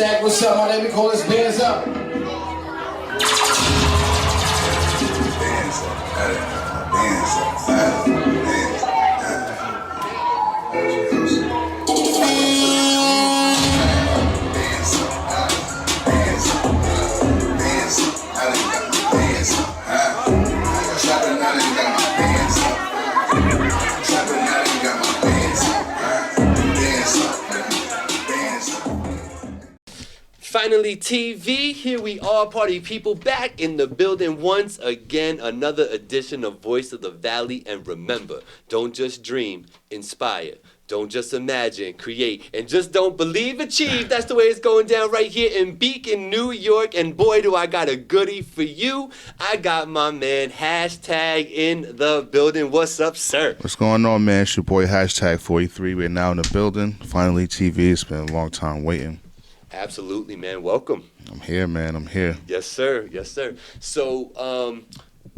Hashtag what's up, my name, we call this Bands Up. Bands up, bands up, bands up. Finally TV, here we are, party people, back in the building once again, another edition of Voice of the Valley. And remember, don't just dream, inspire. Don't just imagine, create, and just don't believe, achieve. That's the way it's going down right here in Beacon, New York. And boy, do I got a goodie for you. I got my man Hashtag in the building. What's up, sir? What's going on, man? It's your boy Hashtag 43. We're now in the building. Finally TV. It's been a long time waiting. Absolutely, man. Welcome. I'm here, man. I'm here. Yes, sir. Yes, sir. So,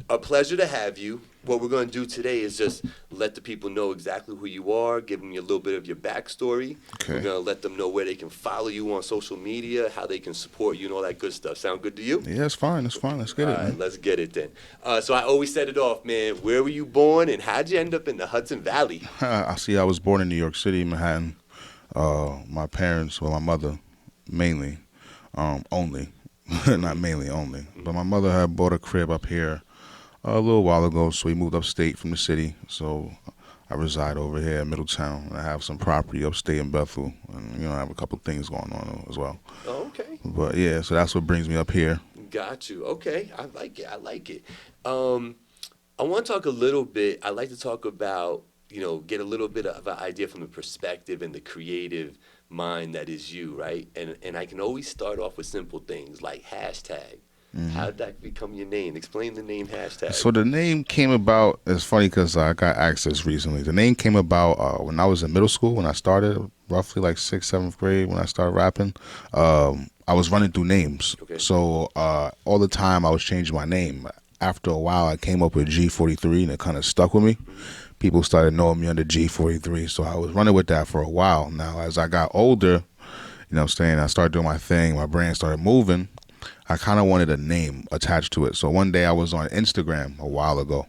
a pleasure to have you. What we're going to do today is just let the people know exactly who you are, give them a little bit of your backstory. Okay. We're going to let them know where they can follow you on social media, how they can support you, and all that good stuff. Sound good to you? Yeah, it's fine. It's fine. Let's get it, All right, man. let's get it then. So I always set it off, man. Where were you born, and how'd you end up in the Hudson Valley? I was born in New York City, Manhattan. My parents, well, my mother, mainly, only, not mainly, only. But my mother had bought a crib up here a little while ago, so we moved upstate from the city. So I reside over here in Middletown, and I have some property upstate in Bethel, and I have a couple of things going on as well. Oh, okay. But yeah, so that's what brings me up here. Got you. Okay, I like it. I like it. I want to talk a little bit. I like to talk about, get a little bit of an idea from the perspective and the creative mind that is you, right? And I can always start off with simple things like hashtag. Mm-hmm. How did that become your name? Explain the name Hashtag. So the name came about, it's funny because I got asked this recently. The name came about when I was in middle school, when I started, roughly like 6th, 7th grade, when I started rapping. I was running through names. Okay. So all the time I was changing my name. After a while, I came up with G43, and it kind of stuck with me. Mm-hmm. People started knowing me under G43, so I was running with that for a while. Now, as I got older, I started doing my thing, my brain started moving. I kind of wanted a name attached to it. So one day I was on Instagram a while ago,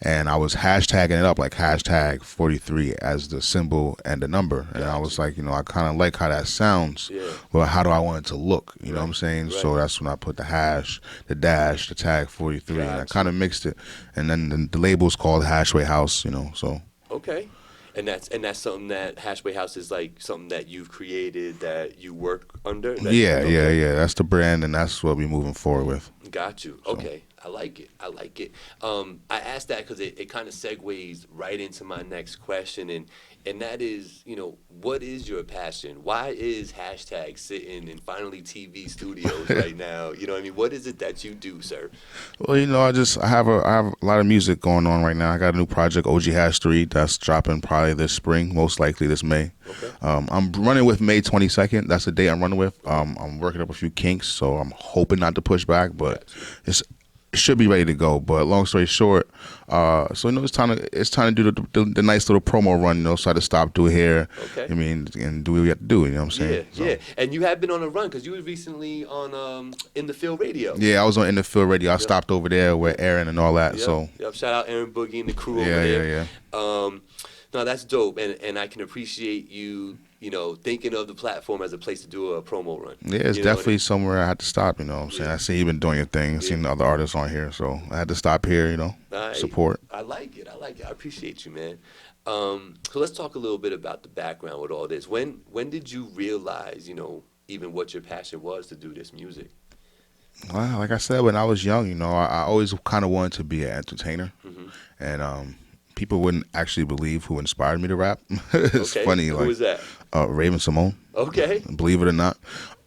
and I was hashtagging it up like hashtag 43 as the symbol and the number. And I was like, I kind of like how that sounds, but how do I want it to look? You know what I'm saying? Right. So that's when I put the hash, the dash, the tag 43, and I kind of mixed it. And then the label's called Hashway House, so. Okay. And that's something that Hashway House is like something that you've created, that you work under? Yeah. That's the brand, and that's what we're moving forward with. Got you. Okay. I like it. I asked that because it kind of segues right into my next question, and that is, what is your passion? Why is Hashtag sitting in Finally TV studios right now? You know what I mean? What is it that you do, sir? Well, I have a lot of music going on right now. I got a new project, OG Hash 3, that's dropping probably this spring, most likely this May. Okay. I'm running with May 22nd. That's the day I'm running with. I'm working up a few kinks, so I'm hoping not to push back, but it should be ready to go. But long story short, it's time to do the nice little promo run, so I had to stop, do hair, and do what we have to do, you know what I'm saying? Yeah. And you have been on a run because you were recently on In the Field Radio. Yeah, I was on In the Field Radio. I stopped over there with Aaron and all that. So shout out Aaron Boogie and the crew over there. No, that's dope, and I can appreciate you, thinking of the platform as a place to do a promo run. Yeah, it's definitely somewhere I had to stop, you know what I'm saying? I see you've been doing your thing. I've seen the other artists on here, so I had to stop here, support. I like it. I appreciate you, man. So let's talk a little bit about the background with all this. When did you realize, even what your passion was to do this music? Well, like I said, when I was young, I always kind of wanted to be an entertainer. Mm-hmm. And people wouldn't actually believe who inspired me to rap. It's funny. Who was that? Raven Simone. Okay. Believe it or not.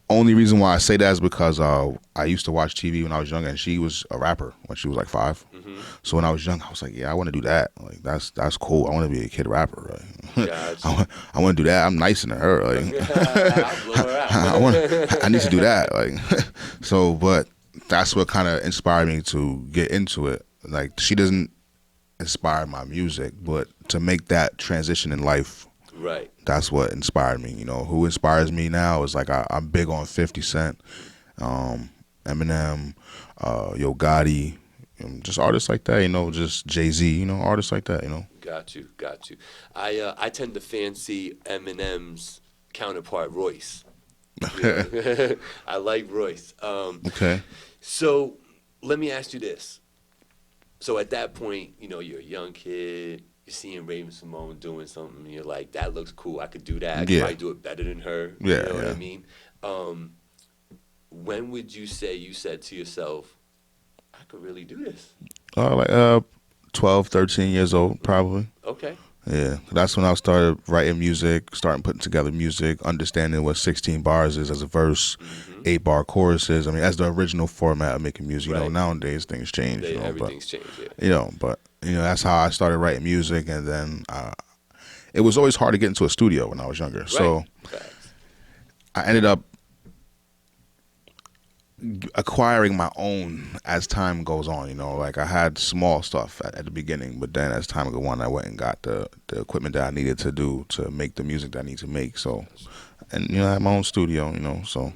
Only reason why I say that is because I used to watch TV when I was young, and she was a rapper when she was like 5. Mm-hmm. So when I was young, I was like, yeah, I want to do that. Like that's cool. I want to be a kid rapper. Right? Gotcha. I want to do that. I'm nicer than her. Like I'll blow her out. I need to do that. Like so, but that's what kind of inspired me to get into it. Like she doesn't inspire my music, but to make that transition in life Right. That's what inspired me. You know, who inspires me now is like I'm big on 50 Cent, Eminem, Yo Gotti, just artists like that. You know, just Jay-Z. You know, artists like that. You know. Got you. I tend to fancy Eminem's counterpart, Royce. Yeah. I like Royce. Okay. So let me ask you this. So at that point, you know, you're a young kid. You're seeing Raven Simone doing something. And you're like, that looks cool. I could do that. I could probably do it better than her. Yeah, You know what I mean? When would you say you said to yourself, I could really do this? Like 12, 13 years old, probably. Okay. Yeah, that's when I started writing music, starting putting together music, understanding what 16 bars is as a verse, 8-bar choruses. I mean, that's the original format of making music. You know, nowadays things change. You know, Everything's changed. Yeah. You know, but you know, that's how I started writing music, and then it was always hard to get into a studio when I was younger. Right. So I ended up acquiring my own as time goes on. You know, like I had small stuff at the beginning, but then as time went on, I went and got the equipment that I needed to make the music that I need to make. So, and you know, I had my own studio. You know, so.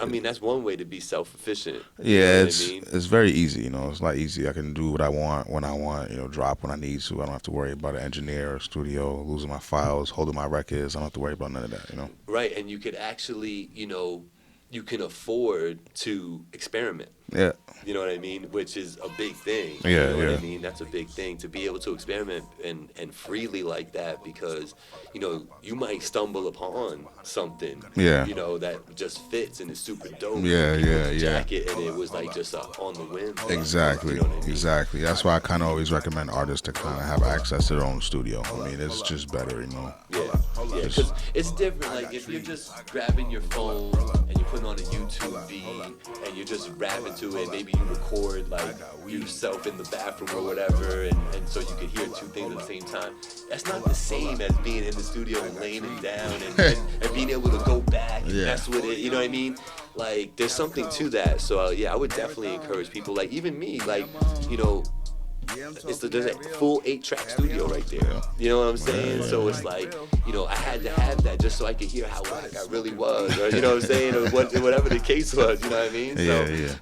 I mean, that's one way to be self-efficient. Yeah, it's very easy. You know, it's not easy. I can do what I want when I want. You know, drop when I need to. I don't have to worry about an engineer or studio, losing my files, holding my records. I don't have to worry about none of that. You know. Right, and you could actually, you know, you can afford to experiment. Yeah. You know what I mean? Which is a big thing. Yeah, you know yeah. what I mean? That's a big thing to be able to experiment and freely like that, because, you know, you might stumble upon something, Yeah. you know, that just fits and is super dope. Yeah. Jacket, and it was like just on the whim. Exactly. You know what I mean? Exactly. That's why I kind of always recommend artists to kind of have access to their own studio. I mean, it's just better, you know. Yeah, because it's different. Like if you're just grabbing your phone and you're putting on a YouTube beat and you're just rapping to it, maybe you record like yourself in the bathroom or whatever, and so you can hear two things at the same time. That's not the same as being in the studio and laying it down and being able to go back and mess with it. You know what I mean? Like there's something to that. So yeah, I would definitely encourage people, like even me, like, you know, there's a full 8-track studio right there. You know what I'm saying? So it's like, you know, I had to have that just so I could hear how whack I really was, or you know what I'm saying, or whatever the case was. You know what I mean?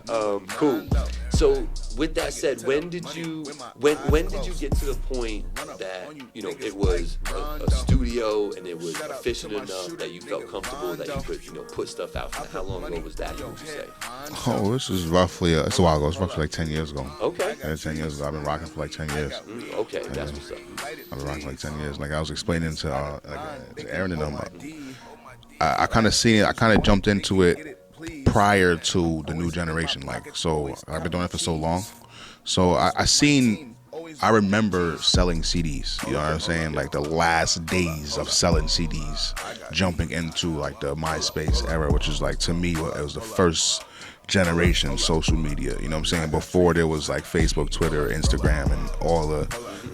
So, cool. So with that said, when did you get to the point that, you know, it was a studio and it was efficient enough that you felt comfortable that you could, you know, put stuff out? How long ago was that, would you say? Oh, this is roughly it's a while ago. It's roughly like 10 years ago. Okay. Yeah, 10 years ago. I've been rocking for like 10 years. Okay, that's what's up. I've been rocking for like 10 years. Like I was explaining to Aaron and them, like, I kind of seen it. I kind of jumped into it prior to the new generation. Like, so I've been doing it for so long. So I remember selling CDs, you know what I'm saying? Like the last days of selling CDs, jumping into like the MySpace era, which is like, to me, it was the first generation social media, you know what I'm saying? Before there was like Facebook, Twitter, Instagram, and all the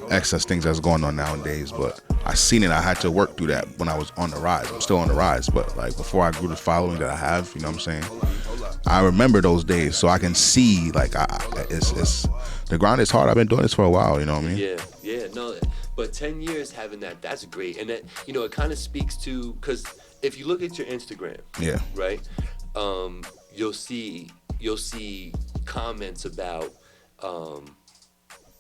excess things that's going on nowadays. But I seen it. I had to work through that when I was on the rise. I'm still on the rise, but like before I grew the following that I have, you know what I'm saying? I remember those days, so I can see like it's the grind is hard. I've been doing this for a while, you know what I mean? Yeah, no, but 10 years having that's great, and that, you know, it kind of speaks to, because if you look at your Instagram, right, you'll see comments about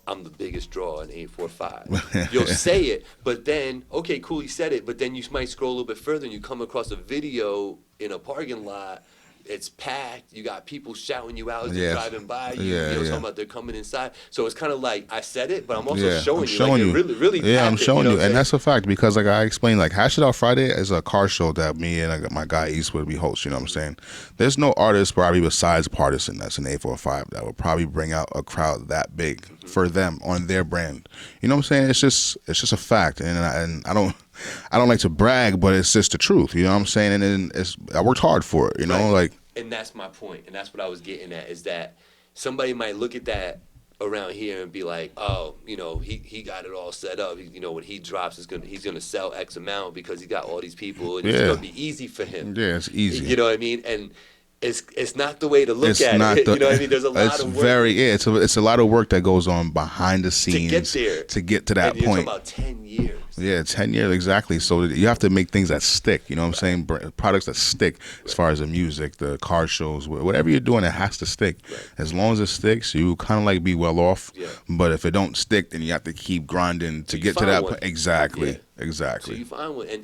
I'm the biggest draw in 845. You'll say it, but then, okay, cool, you said it, but then you might scroll a little bit further and you come across a video in a parking lot. It's packed. You got people shouting you out as they're driving by you. You know, talking about they're coming inside. So it's kind of like I said it, but I'm also showing you. Like, it really, really. Yeah, I'm showing you, and that's a fact, because like I explained, like Hash It Out Friday is a car show that me and my guy Eastwood we host. You know what I'm saying? There's no artist probably besides Partisan that's in 845 that would probably bring out a crowd that big for them on their brand. You know what I'm saying? It's just a fact, and I don't like to brag, but it's just the truth. You know what I'm saying? And I worked hard for it. You know, like. And that's my point, and that's what I was getting at, is that somebody might look at that around here and be like, oh, you know, he got it all set up. You know, when he drops, he's gonna sell X amount because he got all these people, and it's gonna be easy for him. Yeah, it's easy. You know what I mean? And it's not the way to look at it. You know what I mean? There's a lot of work. It's a lot of work that goes on behind the scenes to get there, to get to that and point. You're talking about 10 years. Yeah, 10 years, exactly. So you have to make things that stick, you know what I'm saying? Products that stick as far as the music, the car shows, whatever you're doing, it has to stick. As long as it sticks, you kind of like be well off. Yeah. But if it don't stick, then you have to keep grinding to you get to find that one. point. Exactly, Yeah. exactly. So you find one, and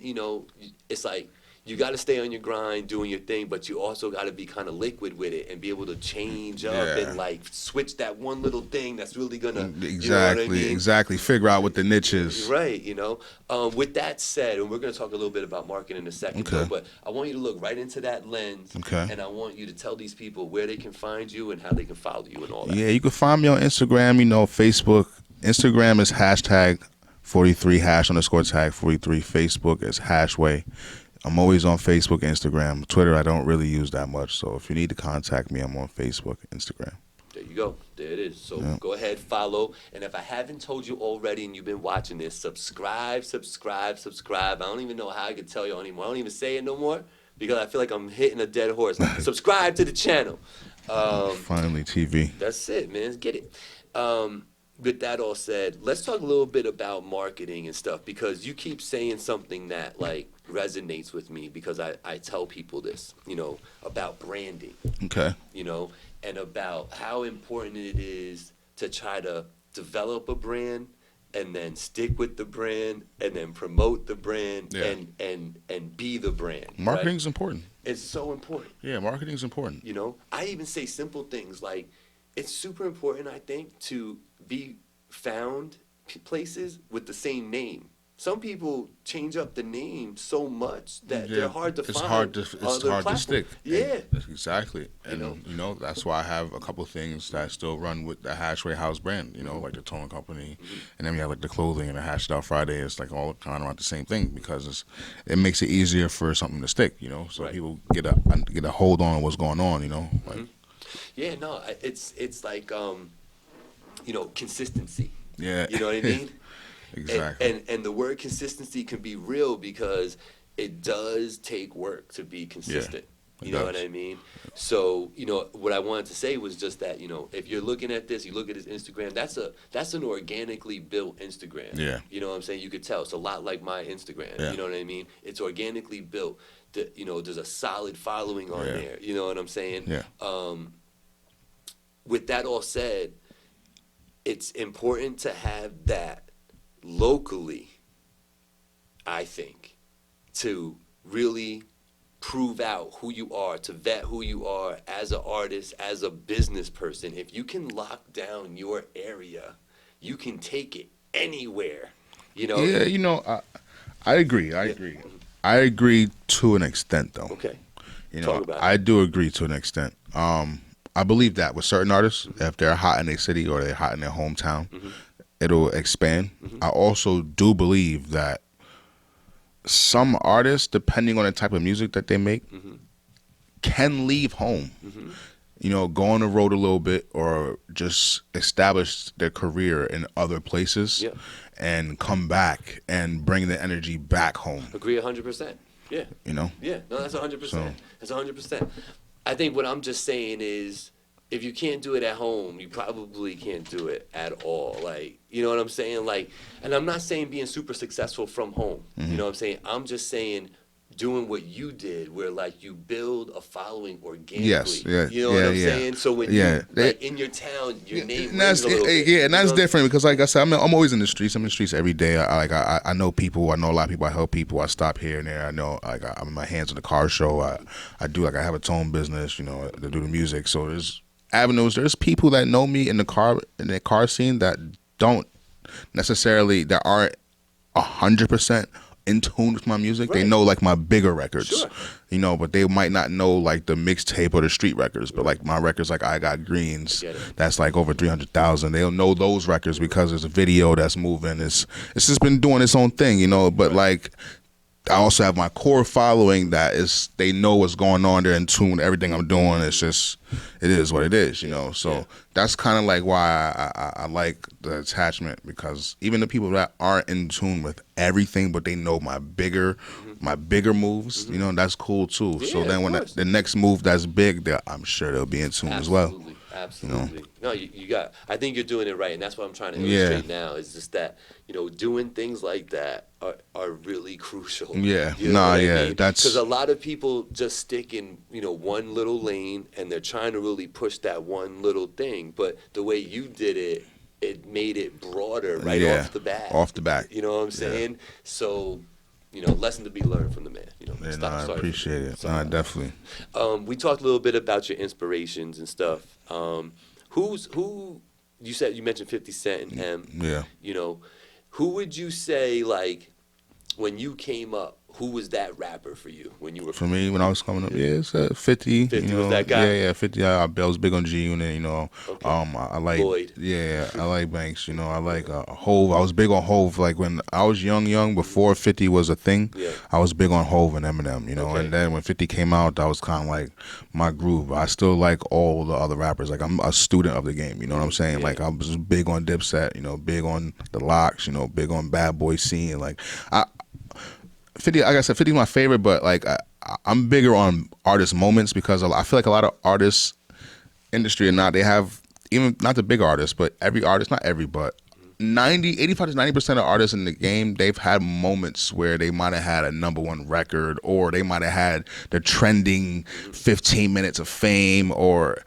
it's like you got to stay on your grind, doing your thing, but you also got to be kind of liquid with it and be able to change up Yeah. and like switch that one little thing that's really gonna Exactly, you know what I mean? exactly. Figure out what the niche is. Right, With that said, and we're going to talk a little bit about marketing in a second, Okay. though, but I want you to look right into that lens, Okay. and I want you to tell these people where they can find you and how they can follow you and all that. Yeah, you can find me on Instagram, Facebook. Instagram is hashtag 43 _tag 43. Facebook is hashway. I'm always on Facebook, Instagram. Twitter, I don't really use that much. So if you need to contact me, I'm on Facebook, Instagram. There you go. There it is. So go ahead, follow. And if I haven't told you already and you've been watching this, subscribe. I don't even know how I can tell you anymore. I don't even say it no more because I feel like I'm hitting a dead horse. Subscribe to the channel. Finally, TV. That's it, man. Get it. With that all said, let's talk a little bit about marketing and stuff because you keep saying something that like resonates with me because I tell people this, about branding. Okay. And about how important it is to try to develop a brand and then stick with the brand and then promote the brand and be the brand. Marketing's important. It's so important. Yeah, marketing's important. I even say simple things like it's super important, I think, to be found places with the same name. Some people change up the name so much that they're hard to find. It's hard to stick. Yeah. Exactly. And, that's why I have a couple of things that I still run with the Hashway House brand, like the towing company. And then we have like the clothing and the Hashed Out Friday. It's like all kind of around the same thing because it makes it easier for something to stick, so people get a hold on what's going on, like. Yeah, no, it's like, consistency. Yeah. You know what I mean? Exactly. And the word consistency can be real because it does take work to be consistent. You know what I mean? So, what I wanted to say was just that, if you're looking at this, you look at his Instagram, that's an organically built Instagram. Yeah. You know what I'm saying? You could tell. It's a lot like my Instagram. Yeah. You know what I mean? It's organically built. There's a solid following on there. You know what I'm saying? Yeah. With that all said, it's important to have that locally, I think, to really prove out who you are, to vet who you are as an artist, as a business person. If you can lock down your area, you can take it anywhere. Yeah, I agree. I agree to an extent, though. Okay. Talk about I do agree to an extent. I believe that with certain artists, if they're hot in their city or they're hot in their hometown, it'll expand. I also do believe that some artists, depending on the type of music that they make, can leave home, go on the road a little bit or just establish their career in other places and come back and bring the energy back home. Agree 100%. Yeah. Yeah, no, that's 100%. That's 100%. I think what I'm just saying is if you can't do it at home, you probably can't do it at all. Like, you know what I'm saying? Like, and I'm not saying being super successful from home. You know what I'm saying? I'm just saying doing what you did where like you build a following organically. Yes, yeah, you know what I'm saying? So when you like in your town, your name rings a little bit. Yeah, and that's different because like I said, I'm always in the streets. I'm in the streets every day. I know people. I know a lot of people. I help people. I stop here and there. I know I'm in my hands in the car show. I do I have a tone business, to do the music. So there's avenues. There's people that know me in the car scene that don't necessarily that aren't 100% in tune with my music. They know like my bigger records, but they might not know like the mixtape or the street records. But like my records, like I Got Greens, that's like over 300,000. They'll know those records because there's a video that's moving. It's just been doing its own thing, But like I also have my core following that is they know what's going on. They're in tune. Everything I'm doing, it is what it is, So that's kind of like why I like the attachment because even the people that aren't in tune with everything, but they know my bigger moves, that's cool too. Yeah, so then when the next move that's big, I'm sure they'll be in tune as well. Absolutely. No, you got. I think you're doing it right, and that's what I'm trying to illustrate now. Is just that doing things like that are really crucial. Yeah. You know what I mean? That's because a lot of people just stick in one little lane, and they're trying to really push that one little thing. But the way you did it, it made it broader right off the bat. Off the bat. You know what I'm saying? So. Lesson to be learned from the man. I appreciate it. Definitely. We talked a little bit about your inspirations and stuff. Who you mentioned 50 Cent and M. Yeah. Who would you say, like, when you came up, who was that rapper for you when you were? For me, when I was coming up, it's 50. 50 was that guy? Yeah, 50. I was big on G Unit. Okay. I like Lloyd. Yeah, I like Banks. I like Hove. I was big on Hove. Like when I was young, before 50 was a thing. Yeah. I was big on Hove and Eminem. Okay. And then when 50 came out, that was kind of like my groove. I still like all the other rappers. Like I'm a student of the game. You know what I'm saying? Yeah. Like I was big on Dipset. Big on the Locks. Big on Bad Boy scene. Like 50, like I said, 50 is my favorite, but like I'm bigger on artist moments because I feel like a lot of artists, industry or not, they have, even not the big artists, but every artist, not every, but 85 to 90% of artists in the game, they've had moments where they might have had a #1 record, or they might have had the trending 15 minutes of fame, or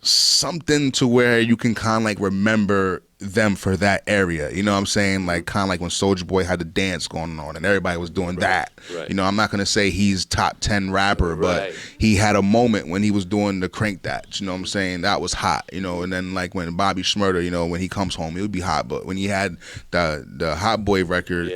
something to where you can kind of like remember them for that area. You know what I'm saying? Like kind of like when Soulja Boy had the dance going on and everybody was doing that. Right. I'm not going to say he's top 10 rapper, but he had a moment when he was doing the Crank That. You know what I'm saying? That was hot. And then like when Bobby Shmurda, when he comes home, it would be hot. But when he had the Hot Boy record,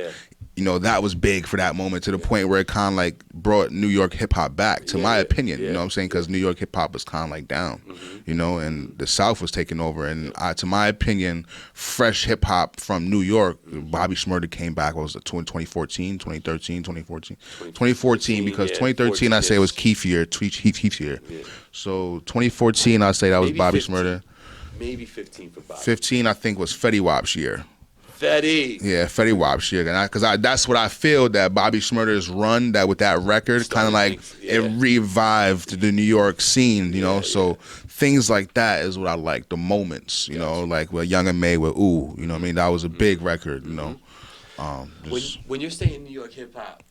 that was big for that moment, to the point where it kind of like brought New York hip hop back, to my opinion. You know what I'm saying? Because New York hip hop was kind of like down, and the South was taking over. And to my opinion, fresh hip hop from New York, Bobby Shmurda came back. What was it, 2014, 2013, 2014? 2014, because 2013 I say was Keith year. So 2014 I say that was Maybe Bobby 15. Shmurda. Maybe 15 for Bobby. 15 I think was Fetty Wap's year. Fetty. Yeah, Fetty Wap shit, and because that's what I feel that Bobby Shmurda's run, that with that record, kind of like it revived the New York scene, So things like that is what I like, the moments, like with Young and May with Ooh, you know what I mean? That was a big record, When you're saying New York hip hop,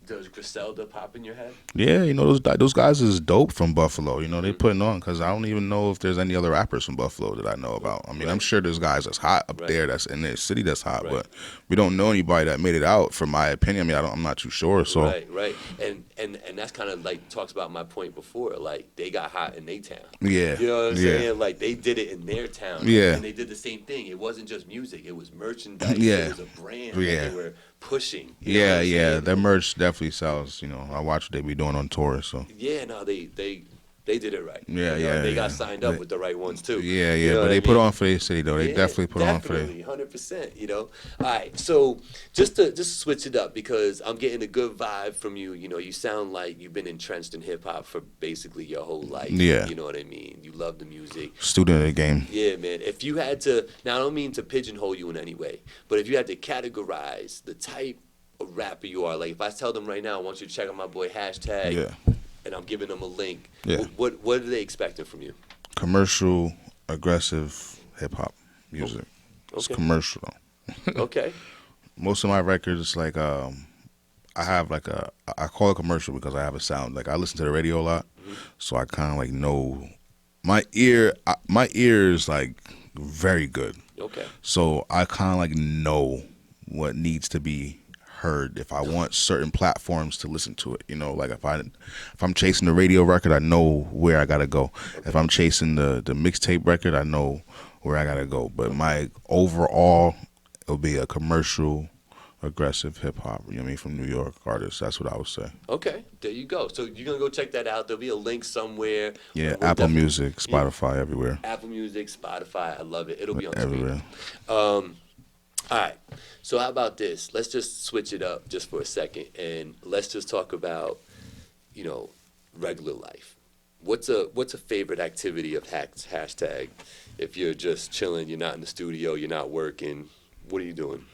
does Griselda pop in your head? Yeah, those guys is dope from Buffalo. They putting on, because I don't even know if there's any other rappers from Buffalo that I know about. I mean, I'm sure there's guys that's hot up there, that's in their city that's hot, but we don't know anybody that made it out, from my opinion. I mean, I'm not too sure. So Right. And that's kind of like talks about my point before. Like, they got hot in their town. Yeah. You know what I'm saying? Like, they did it in their town. Yeah. And they did the same thing. It wasn't just music. It was merchandise. Yeah. It was a brand Yeah. that they were pushing. Yeah. Their merch definitely sells. I watch what they be doing on tour. So yeah, no, they did it right. Yeah. They got signed up with the right ones too. Yeah. But they put on for their city though. They definitely put on for their. 100%. All right. So just to switch it up, because I'm getting a good vibe from you. You sound like you've been entrenched in hip hop for basically your whole life. Yeah. You know what I mean? You love the music. Student of the game. Yeah, man. If you had to, now I don't mean to pigeonhole you in any way, but if you had to categorize the type of rapper you are, like if I tell them right now, I want you to check out my boy hashtag, and I'm giving them a link. Yeah. What are they expecting from you? Commercial, aggressive hip hop music. It's commercial. Okay. Most of my records, like I have like I call it commercial because I have a sound. Like I listen to the radio a lot, so I kind of like know my ear is like very good. Okay. So I kind of like know what needs to be heard if I want certain platforms to listen to it. Like if I'm chasing the radio record, I know where I gotta go. Okay. If I'm chasing the mixtape record, I know where I gotta go. But my overall, it'll be a commercial, aggressive hip hop. You know what I mean? From New York artists. That's what I would say. Okay, there you go. So you're gonna go check that out. There'll be a link somewhere. Yeah, Apple Music, Spotify, everywhere. Apple Music, Spotify. I love it. It'll be on everywhere. Screen. All right. So how about this? Let's just switch it up just for a second, and let's just talk about, regular life. What's a favorite activity of hashtag? If you're just chilling, you're not in the studio, you're not working, what are you doing?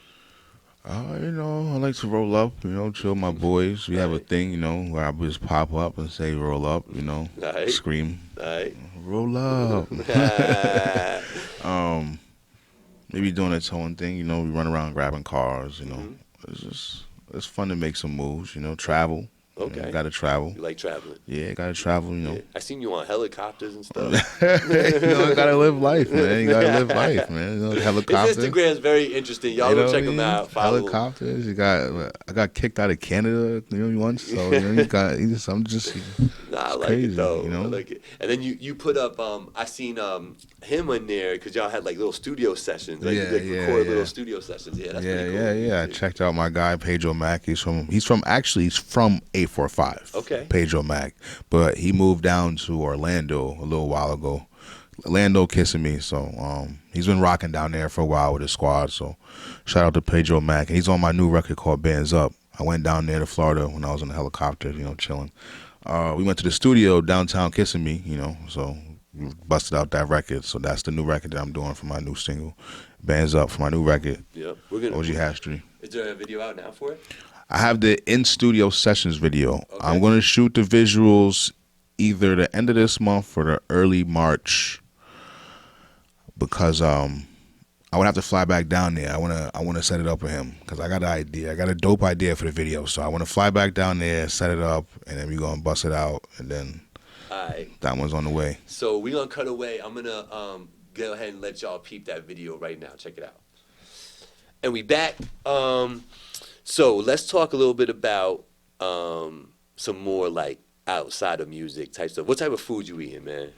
You know, I like to roll up, you know, chill with my boys. We have a thing, you know, where I just pop up and say roll up, you know, Alright. scream, Alright. roll up. um, Maybe doing a towing thing, you know, we run around grabbing cars, you know. It's fun to make some moves, you know, travel. You know, Okay. gotta travel. You like traveling? Yeah, gotta travel, you know. Yeah. I seen you on helicopters and stuff. You know, you gotta live life, man. You gotta live life, man. You know, His helicopter. Instagram's very interesting. Y'all You go know check what I him mean? out. Follow him. Helicopters. I got kicked out of Canada, you know, once. So you know, I'm just. Nah, I It's like crazy, it though. you know? I like it. And then you put up. I seen him in there because y'all had like little studio sessions. Like, you Yeah, like yeah, record yeah. little studio sessions. Yeah, that's pretty cool. Yeah. I checked out my guy Pedro Mac. He's from 845. Okay. Pedro Mac, but he moved down to Orlando a little while ago. Orlando kissing me, so he's been rocking down there for a while with his squad. So shout out to Pedro Mac. He's on my new record called Bands Up. I went down there to Florida when I was in the helicopter, you know, chilling. We went to the studio downtown kissing me, you know, so we busted out that record. So that's the new record that I'm doing for my new single, Bands Up, for my new record. Yeah, we're gonna. OG History. Is there a video out now for it? I have the in-studio sessions video. Okay. I'm going to shoot the visuals either the end of this month or the early March because I would have to fly back down there. I want to set it up with him because I got an idea. I got a dope idea for the video. So I want to fly back down there, set it up, and then we're going to bust it out, and then Alright. that one's on the way. So we're gonna cut away. I'm gonna go ahead and let y'all peep that video right now. Check it out. And we back. So let's talk a little bit about some more like outside of music type stuff. What type of food you eating, man?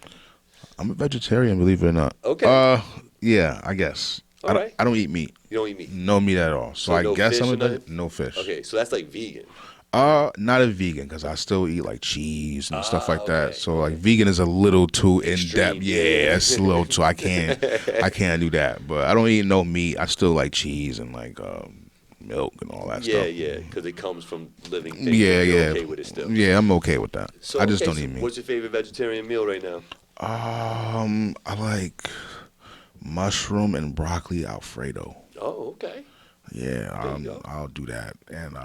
I'm a vegetarian, believe it or not. Okay. Yeah, I guess. All right. I don't eat meat. You don't eat meat. No meat at all. So I no guess fish I'm or a nothing? no fish. Okay, so that's like vegan. Not a vegan because I still eat like cheese and stuff like that. okay, So like vegan is a little too in Extreme, depth. yeah. Yeah, it's a little too. I can't do that. But I don't eat no meat. I still like cheese and like milk and all that Yeah, stuff. yeah, because it comes from living things. Yeah, You're yeah. okay with it still. Yeah, I'm okay with that. So, I just okay, don't so eat meat. What's your favorite vegetarian meal right now? I like mushroom and broccoli Alfredo. Oh, okay. Yeah, you go. I'll do that. And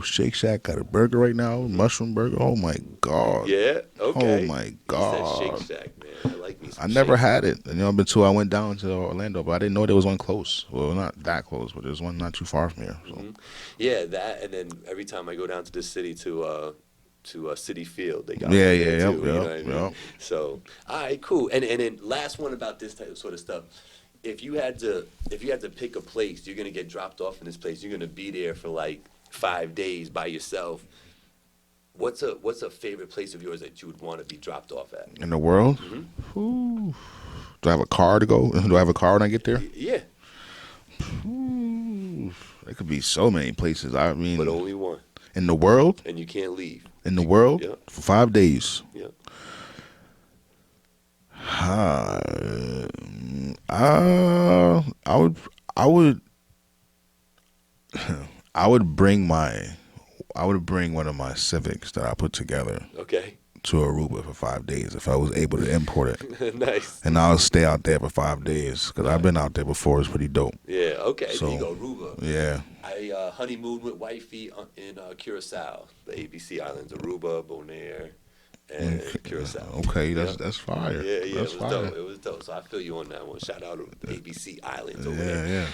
Shake Shack got a burger right now, mushroom burger. Oh my god. Yeah, okay. Oh my He god. said Shake Shack, man. I like me some I never Shake had it. You know, I went down to Orlando, but I didn't know there was one close. Well, not that close, but there's one not too far from here. So. Yeah, that, and then every time I go down to the city to City Field, they got Yeah, me yeah, there yep, too, you know yep, what I mean? yep. So, all right, cool. And then last one about this type of sort of stuff. If you had to pick a place, you're gonna get dropped off in this place. You're gonna be there for like 5 days by yourself. What's a favorite place of yours that you would want to be dropped off at? In the world? Ooh. Do I have a car to go? Do I have a car when I get there? Yeah, Ooh. There could be so many places. I mean, but only one, in the world? and you can't leave. In the world? Yeah. For 5 days. Yeah. I would bring one of my Civics that I put together Okay. to Aruba for 5 days if I was able to import it, Nice. and I'll stay out there for 5 days because I've been out there before. It's pretty dope. Yeah. Okay. So, there you go, Aruba. Yeah. I honeymooned with wifey in Curacao, the ABC Islands, Aruba, Bonaire, and Curacao. Okay, Yeah. that's fire. Yeah, yeah, That's it was fire. dope. It was dope. So I feel you on that one. Shout out to ABC Islands over Yeah, there.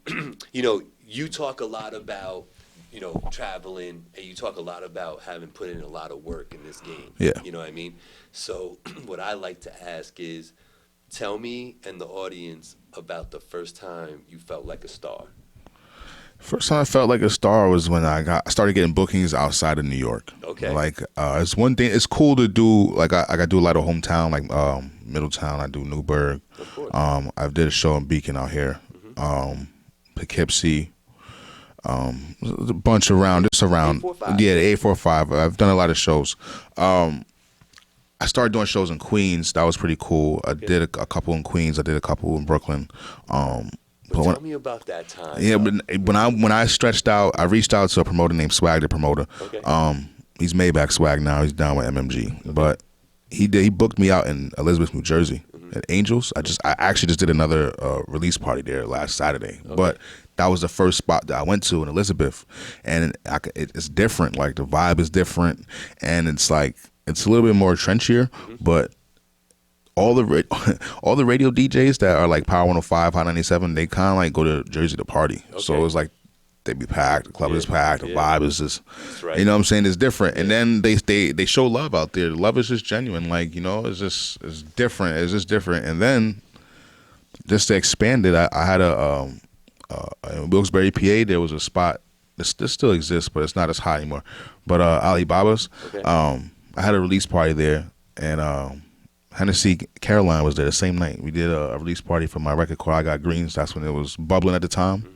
yeah. You know, you talk a lot about, you know, traveling, and you talk a lot about having put in a lot of work in this game. Yeah. You know what I mean? So what I like to ask is, tell me and the audience about the first time you felt like a star. First time I felt like a star was when I started getting bookings outside of New York. Okay. Like it's one thing. It's cool to do. Like I do a lot of hometown, like Middletown. I do Newburgh. Of course. I did a show in Beacon out here. Poughkeepsie. A bunch around. Just around. 845. Yeah, the 845. I've done a lot of shows. I started doing shows in Queens. That was pretty cool. I did a couple in Queens. I did a couple in Brooklyn. But tell me about that time. Yeah, but when I stretched out, I reached out to a promoter named Swag, the promoter. Okay. He's Maybach Swag now. He's down with MMG, but he booked me out in Elizabeth, New Jersey, at Angels. I actually just did another release party there last Saturday. But that was the first spot that I went to in Elizabeth, and it's different. Like the vibe is different, and it's like it's a little bit more trenchier, but all the all the radio DJs that are like Power 105, Hot 97, they kind of like go to Jersey to party. Okay. So it's like they be packed, the club is packed, the vibe is just, right. you know what I'm saying? It's different, and then they show love out there. The love is just genuine, like you know, it's different. It's just different, and then just to expand it, I had in Wilkes-Barre, PA, there was a spot. This still exists, but it's not as hot anymore. But Alibaba's, I had a release party there, and Hennessy Caroline was there the same night. We did a release party for my record called I Got Greens. That's when it was bubbling at the time.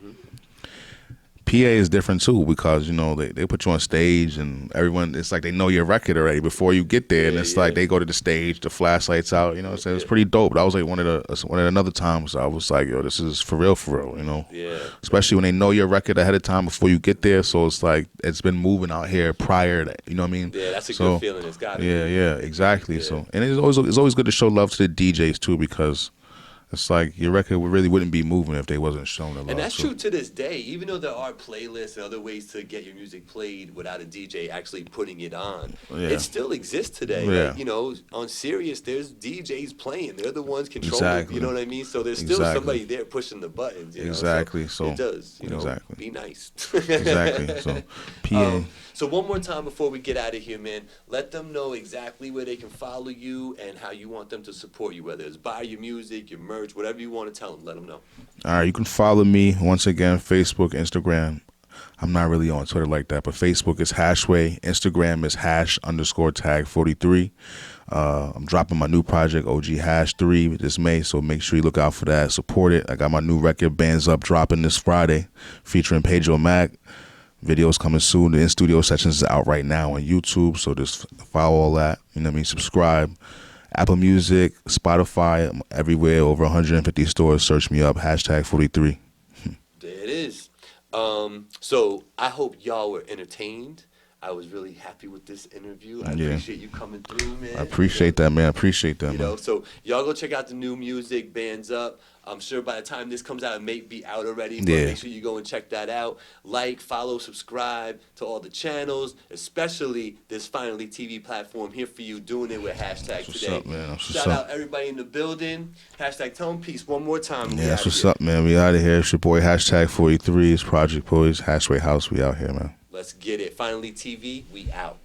PA is different too because you know they put you on stage and everyone, it's like they know your record already before you get there, and it's like they go to the stage, the flashlights out, you know. So it's pretty dope. That was like one of another times I was like, yo, this is for real, you know. Yeah. Especially when they know your record ahead of time before you get there, so it's like it's been moving out here prior to, you know what I mean. Yeah, that's a good feeling. It's got to be. Yeah, exactly. Yeah. So and it's always good to show love to the DJs too because it's like your record really wouldn't be moving if they wasn't showing the love. And that's true to this day. Even though there are playlists and other ways to get your music played without a DJ actually putting it on, it still exists today. Yeah. Like, you know, on Sirius, there's DJs playing. They're the ones controlling. You know what I mean? So there's still somebody there pushing the buttons. You know? So it does. You know, be nice. Exactly. So PA. So one more time before we get out of here, man, let them know exactly where they can follow you and how you want them to support you, whether it's buy your music, your merch, whatever you want to tell them. Let them know. All right, you can follow me, once again, Facebook, Instagram. I'm not really on Twitter like that, but Facebook is Hashway. Instagram is #tag43. I'm dropping my new project, OG Hash 3, this May, so make sure you look out for that. Support it. I got my new record, Bands Up, dropping this Friday, featuring Pedro Mac. Videos coming soon. The in-studio sessions is out right now on YouTube, so just follow all that. You know what I mean? Subscribe. Apple Music, Spotify, everywhere, over 150 stores. Search me up, #43. There it is. So I hope y'all were entertained. I was really happy with this interview. I appreciate you coming through, man. I appreciate that, man. You know, so y'all go check out the new music, Bands Up. I'm sure by the time this comes out, it may be out already, but make sure you go and check that out. Like, follow, subscribe to all the channels, especially this Finally TV platform here for you, doing it with Hashtag what's today. Up, man? Shout out everybody in the building. Hashtag tell them peace one more time. Yeah, that's what's up, man. We out of here. It's your boy, #43. It's Project Boys, Hashway House. We out here, man. Let's get it. Finally TV, we out.